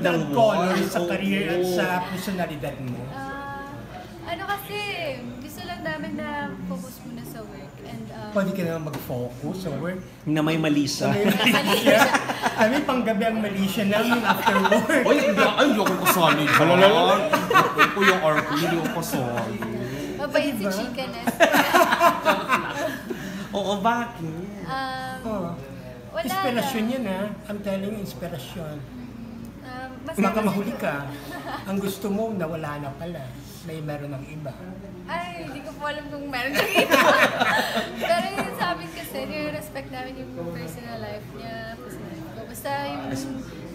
ng color sa career at sa personalidad mo? Ano kasi, gusto lang namin na focus muna sa work. And, Pwede ka naman mag-focus sa work. Na may mali siya. Kami panggabi ang mali siya namin after work. Ay, hindi ako kasali dyan. Ako yung RP, hindi ako kasali. mabait si Chika Ness. Oo, bakit? Wala Inspirasyon lang. yan ha. I'm telling you, inspirasyon. Mas Baka mahuli ka. Ang gusto mo, nawala na pala. May meron ng iba. Ay, hindi ko po alam kung meron ng iba. Pero yun sa amin kasi, nire-respect namin yung personal life niya. Basta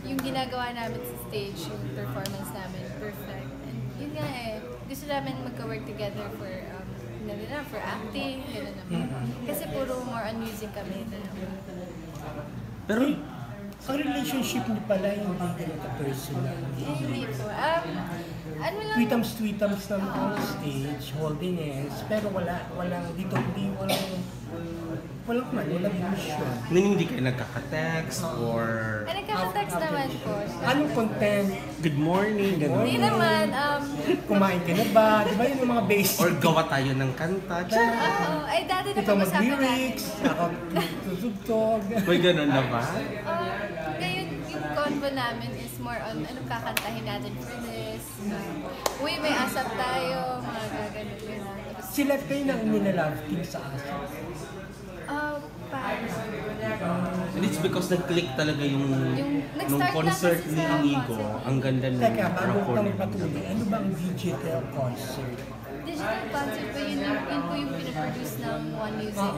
yung ginagawa namin sa stage, yung performance namin, perfect. And yun nga gusto namin magka-work together for acting, gano'n naman. Kasi puro more on music kami. Pero, ang relationship niyo pala yung hindi ganito personal. Hindi po. Ano lang, Tweetams lang on stage, holding hands, pero walang mission. hindi kayo nagkaka-text or nagkaka-text naman po. Anong content? good morning, gano'n. Hindi naman, Kumain ka na ba? Di ba yun yung mga basic? Or gawa tayo ng kanta. ay dati na Ikaw pag-usapan natin. mag-lyrics, ako tutugtog. May gano'n na ba? Ngayon, yung convo namin is more on anong kakantahin natin for this. Uy, may asap tayo, mga gaganon yun. Sila kayo nang nilalove team sa asap. Paano? And it's because nag-click talaga nung nag-start concert lang kasi ni sa Inigo. concert. Ang ganda ng Teka, bago rapport kami nila. patuloy, ano ba ang digital concert? Digital concert po, yun po yung pinaproduce ng One Music.